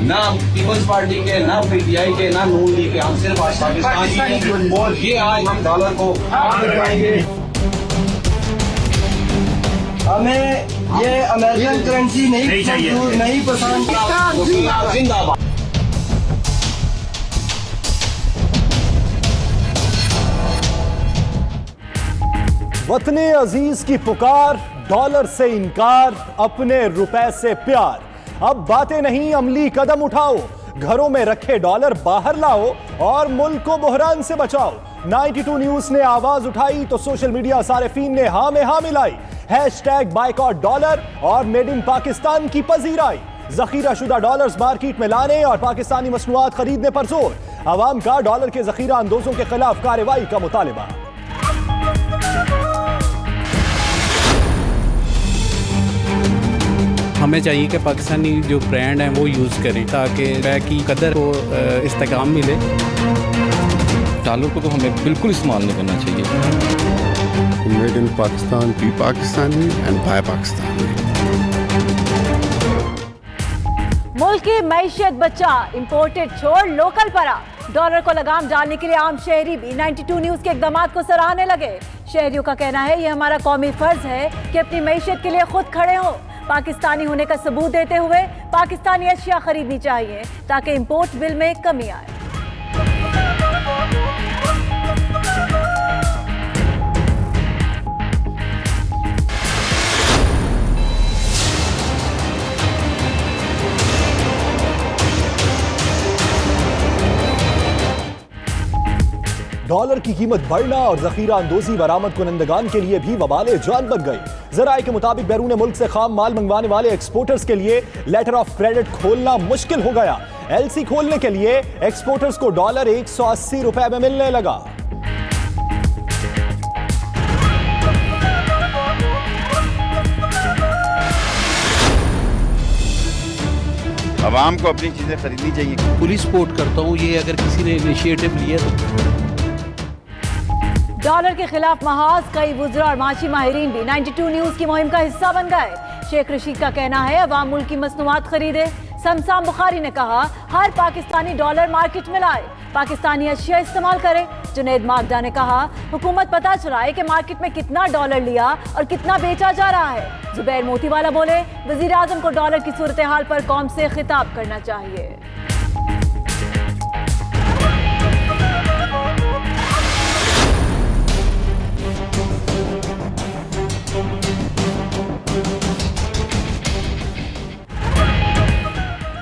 ना peoples party के, ना पीटीआई के, ना नून लीग के, हम सिर्फ आज पाकिस्तानी हैं और ये आज हम डॉलर को करवाएंगे। हमें ये अमेरिकन करेंसी नहीं चाहिए, नहीं पसंद। जिंदाबाद। वतने अजीज की पुकार, डॉलर से इनकार, अपने रुपए से प्यार। अब बातें नहीं, अमली कदम उठाओ, घरों में रखे डॉलर बाहर लाओ और मुल्क को बुहरान से बचाओ। 92 न्यूज ने आवाज उठाई तो सोशल मीडिया सारिफीन ने हाँ में हाँ मिलाई। हैशटैग बायकॉट डॉलर और मेड इन पाकिस्तान की पजीराई। जखीरा शुदा डॉलर्स मार्केट में लाने और पाकिस्तानी मसनूआत खरीदने पर जोर। अवाम का डॉलर के जखीरा अंदोजों के खिलाफ कार्रवाई का मुतालिबा। हमें चाहिए कि पाकिस्तानी जो ब्रांड हैं वो यूज़ करें ताकि रुपए की कदर को इस्तेकाम मिले। डॉलर को तो हमें बिल्कुल इस्तेमाल नहीं करना चाहिए। Made in Pakistan, be Pakistani and buy Pakistani. मुल्क की मैशियत बचा, इंपोर्टेड छोड़ लोकल पर आ। डॉलर को लगाम डालने के लिए आम शहरी भी 92 न्यूज के इकदाम को सराहने लगे। शहरियों का कहना है ये हमारा कौमी फर्ज है कि अपनी मैशियत के लिए खुद खड़े हों। पाकिस्तानी होने का सबूत देते हुए पाकिस्तानी अशिया खरीदनी चाहिए ताकि इंपोर्ट बिल में कमी आए। डॉलर की कीमत बढ़ना और जखीरा अंदोजी बरामद कुनंदगान के लिए भी वबाले जान बन गई। जराए के मुताबिक बैरून मुल्क से खाम माल मंगवाने वाले एक्सपोर्टर्स के लिए लेटर ऑफ क्रेडिट खोलना मुश्किल हो गया। एलसी खोलने के लिए एक्सपोर्टर्स को डॉलर 180 रुपए में मिलने लगा। आवाम को अपनी चीजें खरीदनी चाहिए। पूरी सपोर्ट करता हूँ ये अगर किसी ने इनिशिएटिव लिया तो। डॉलर के खिलाफ महाज कई वुज़रा और माशी माहिरीन भी 92 न्यूज की मुहिम का हिस्सा बन गए। शेख रशीद का कहना है अवाम मुल्क की मसनूआत खरीदे। समसाम बुखारी ने कहा हर पाकिस्तानी डॉलर मार्केट में लाए, पाकिस्तानी अशिया इस्तेमाल करे। जुनैद मागदा ने कहा हुकूमत पता चलाए कि मार्केट में कितना डॉलर लिया और कितना बेचा जा रहा है। जुबैर मोतीवाला बोले वजीर आजम को डॉलर की सूरत हाल पर कौम से खिताब करना चाहिए।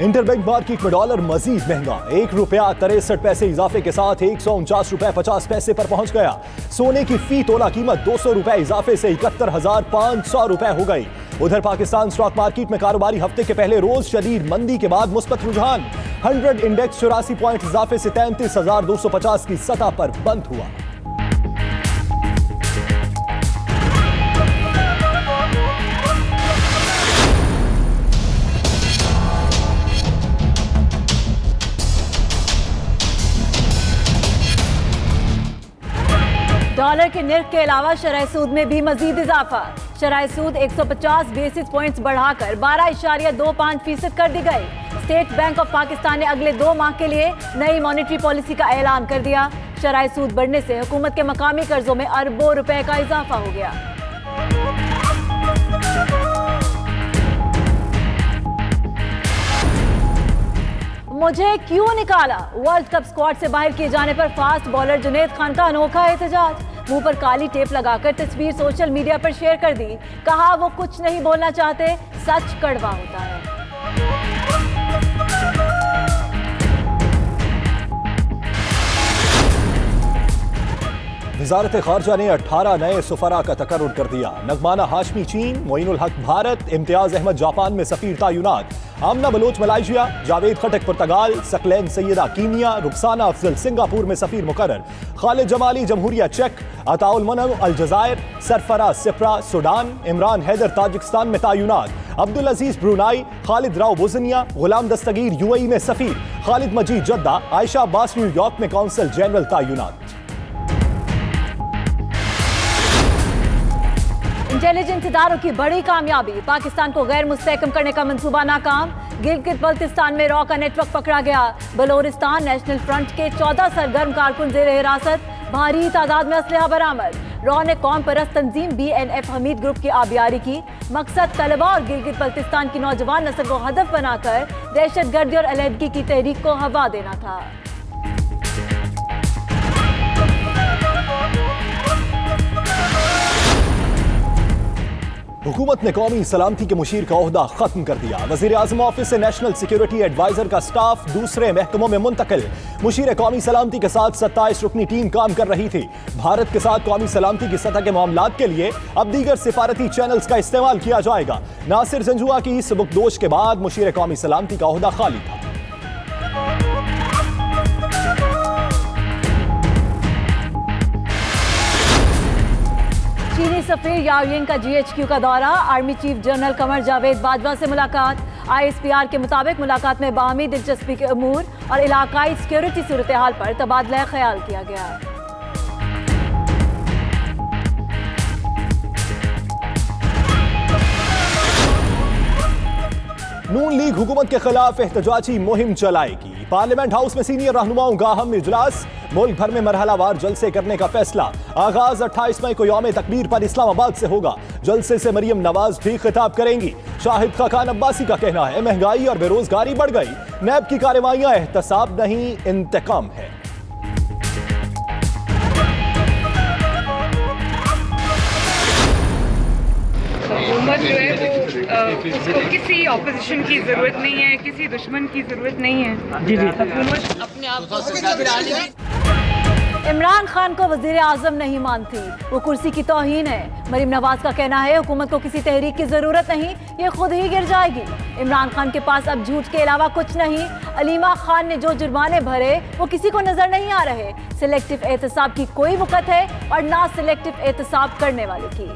इंटरबैंक मार्केट में डॉलर मजीद महंगा, 1 रुपया 63 पैसे इजाफे के साथ 149 रुपए 50 पैसे पर पहुंच गया। सोने की फी तोला कीमत 200 रुपए इजाफे से 71,500 रुपए हो गई। उधर पाकिस्तान स्टॉक मार्केट में कारोबारी हफ्ते के पहले रोज शदीद मंदी के बाद मुस्बत रुझान। 100 इंडेक्स 84 पॉइंट इजाफे से 33,250 की सतह पर बंद हुआ। डॉलर के निर्ख के अलावा शरह सूद में भी मजीद इजाफा। शरह सूद 150 बेसिस पॉइंट्स बढ़ाकर 12.25% कर दी गई। स्टेट बैंक ऑफ पाकिस्तान ने अगले 2 माह के लिए नई मॉनेटरी पॉलिसी का ऐलान कर दिया। शरह सूद बढ़ने से हुकूमत के मकामी कर्जों में अरबों रुपए का इजाफा हो गया। मुझे क्यों निकाला, वर्ल्ड कप स्क्वाड से बाहर किए जाने पर फास्ट बॉलर जुनैद खान का अनोखा एहतजाज। मुंह पर काली टेप लगाकर तस्वीर सोशल मीडिया पर शेयर कर दी। कहा वो कुछ नहीं बोलना चाहते, सच कड़वा होता है। वजारत खारजा ने 18 नए सुफरा का तकर्रुर कर दिया। नगमाना हाशमी चीन, मोइनुल हक भारत, इम्तियाज अहमद जापान में सफीर तायुनात, आमना बलोच मलाइशिया, जावेद खटक पुर्तगाल, सकलैन सैयदा कीनिया, रुखसाना अफजल सिंगापुर में सफीर मुकर्रर, खालिद जमाली जमहूरिया चेक, अताउल मनम अलजायर, सरफराज सिप्रा सूडान, इमरान हैदर ताजिकिस्तान में तायुनात, अब्दुल अजीज ब्रुनाई, खालिद राव बोजनिया, गुलाम दस्तगीर यूएई में सफीर, खालिद मजीद जद्दा, आयशा अब्बास न्यूयॉर्क में कौंसल जनरल तायुनात। इंटेलिजेंस इदारों की बड़ी कामयाबी, पाकिस्तान को गैर मुस्तहकम करने का मंसूबा नाकाम। गिलगित बल्तिस्तान में रॉ का नेटवर्क पकड़ा गया। बलोचिस्तान नेशनल फ्रंट के 14 सरगर्म कारकुन जेर हिरासत, भारी तादाद में असलहा बरामद। रॉ ने कौम परस्त तंजीम BNF हमीद ग्रुप की आबियारी की। मकसद तलबा और गिलगित बल्तिस्तान की नौजवान नस्ल को हदफ बनाकर दहशतगर्दी और अलहदगी की तहरीक को हवा देना था। हुकूमत ने कौमी सलामती के मुशीर का ओहदा खत्म कर दिया। वजीर आजम ऑफिस से नेशनल सिक्योरिटी एडवाइजर का स्टाफ दूसरे महकमों में मुंतकिल। मुशीर कौमी सलामती के साथ 27 रुकनी टीम काम कर रही थी। भारत के साथ कौमी सलामती की सतह के मामलात के लिए अब दीगर सिफारती चैनल्स का इस्तेमाल किया जाएगा। नासिर जंजुआ की सबकदोश के बाद मुशीर कौमी सलामती का ओहदा खाली था। चीनी सफीर याओ यिंग का GHQ का दौरा, army chief general Qamar Javed Bajwa से मुलाकात। ISPR के मुताबिक मुलाकात में बाहमी दिलचस्पी के अमूर और इलाकाई सिक्योरिटी सूरत हाल पर तबादला ख्याल किया गया। नून लीग हुकूमत के खिलाफ एहतजाजी मुहिम चलाएगी। पार्लियामेंट हाउस में सीनियर रहनुमाओं का अहम इजलास, मुल्क भर में मरहलावार जलसे करने का फैसला। आगाज 28 मई को यौम तकबीर पर इस्लामाबाद से होगा। जलसे से मरियम नवाज भी खिताब करेंगी। शाहिद खाकान अब्बासी का कहना है महंगाई और बेरोजगारी बढ़ गई, नैब की कार्रवाइयां एहतसाब नहीं इंतकाम है। हुकूमत जो है वो उसको किसी ऑपोजिशन की ज़रूरत नहीं है, किसी दुश्मन की ज़रूरत नहीं है। जी हुकूमत अपने आप को इमरान खान को वजीर आजम नहीं मानती, वो कुर्सी की तौहीन है। मरीम नवाज का कहना है हुकूमत को किसी तहरीक की जरूरत नहीं, ये खुद ही गिर जाएगी। इमरान खान के पास अब झूठ के अलावा कुछ नहीं। अलीमा खान ने जो जुर्माने भरे वो किसी को नजर नहीं आ रहे। सिलेक्टिव एहतसाब की कोई वक़्त है और ना सिलेक्टिव एहतसाब करने वाले की।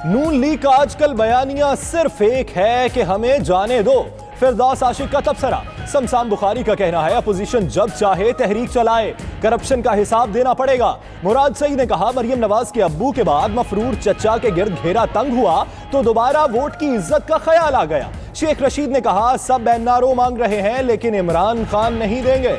नून लीग का आजकल बयानिया सिर्फ एक है कि हमें जाने दो। फिरदौस आशिक का तबसरा, शमशान बुखारी का कहना है अपोजिशन जब चाहे तहरीक चलाए, करप्शन का हिसाब देना पड़ेगा। मुराद सईद ने कहा मरियम नवाज के अब्बू के बाद मफरूर चचा के गिर्द घेरा तंग हुआ तो दोबारा वोट की इज्जत का ख्याल आ गया। शेख रशीद ने कहा सब NRO मांग रहे हैं लेकिन इमरान खान नहीं देंगे।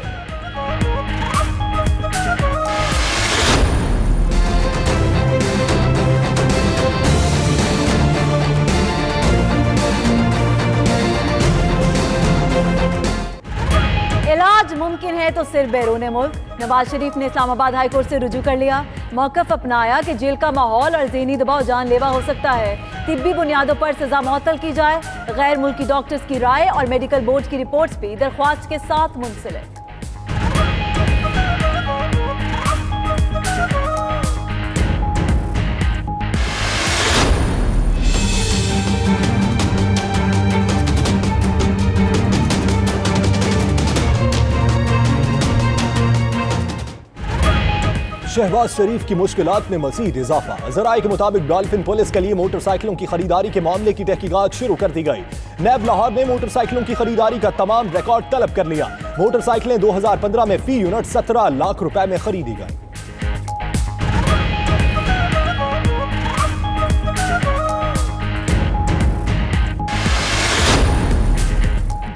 इलाज मुमकिन है तो सिर्फ बैरून मुल्क। नवाज शरीफ ने इस्लामाबाद हाई कोर्ट से रुजू कर लिया। मौक़िफ़ अपनाया कि जेल का माहौल और ज़हनी दबाव जानलेवा हो सकता है। तिब्बी बुनियादों पर सजा मुअत्तल की जाए। गैर मुल्की डॉक्टर्स की राय और मेडिकल बोर्ड की रिपोर्ट्स भी दरख्वास्त के साथ मुंसलिक। शहबाज शरीफ की मुश्किलात में मजीद इजाफा। जराए के मुताबिक डॉल्फिन पुलिस के लिए मोटरसाइकिलों की खरीदारी के मामले की तहकीकात शुरू कर दी गई। नैब लाहौर ने मोटरसाइकिलों की खरीदारी का तमाम रिकॉर्ड तलब कर लिया। मोटरसाइकिलें 2015 में फी यूनिट 17 लाख रुपए में खरीदी गई।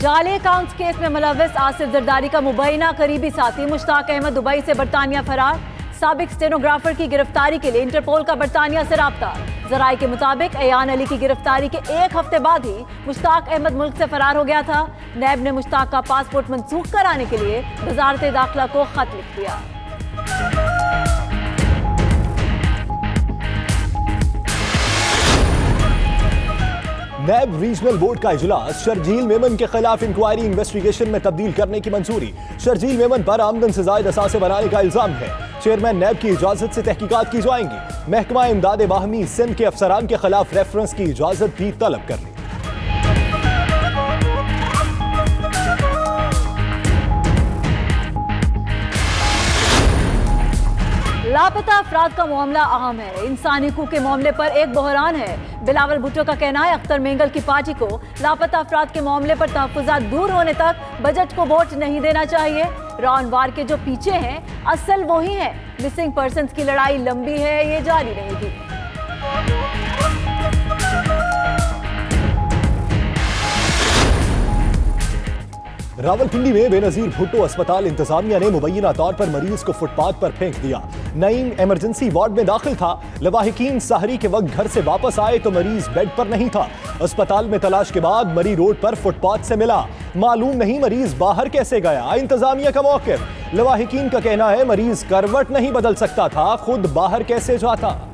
जाली अकाउंट्स केस में मुलव्वस आसिफ जरदारी का मुबैना करीबी साथी मुश्ताक अहमद दुबई से बरतानिया फरार। साबिक स्टेनोग्राफर की गिरफ्तारी के लिए इंटरपोल का बरतानिया से राब्ता। जराए के मुताबिक अयान अली की गिरफ्तारी के एक हफ्ते बाद ही मुश्ताक अहमद मुल्क से फरार हो गया था। नैब ने मुश्ताक का पासपोर्ट मंसूख कराने के लिए वजारत दाखिला को खत लिख दिया। नैब रीजनल बोर्ड का इजलास, शर्जील मेमन के खिलाफ इंक्वायरी इन्वेस्टिगेशन में तब्दील करने की मंजूरी। शर्जील मेमन पर आमदन से जायद असासे बनाने का इल्जाम है। चेयरमैन नैब की इजाजत से तहकीकात की जाएंगी। महकमा इमदाद बाहमी सिंध के अफसरान के खिलाफ रेफरेंस की इजाजत भी तलब कर ली। लापता अफराद का मामला अहम है। इंसानी हकूक के मामले पर एक बहरान है। बिलावल भुट्टो का कहना है अख्तर मेंगल की पार्टी को लापता अफराद के मामले पर तहफ्फुज़ात दूर होने तक बजट को वोट नहीं देना चाहिए। रॉन वार के जो पीछे हैं असल वही हैं। मिसिंग पर्सन्स की लड़ाई लंबी है, ये जारी रहेगी। रावलपिंडी में बेनजीर भुट्टो अस्पताल इंतजामिया ने मुबैना तौर पर मरीज को फुटपाथ पर फेंक दिया। नईम इमरजेंसी वार्ड में दाखिल था। लवाहिकीन सहरी के वक्त घर से वापस आए तो मरीज बेड पर नहीं था। अस्पताल में तलाश के बाद मरी रोड पर फुटपाथ से मिला। मालूम नहीं मरीज बाहर कैसे गया। इंतजामिया का मौक़िफ़। लवाहिकीन का कहना है मरीज करवट नहीं बदल सकता था, खुद बाहर कैसे जाता।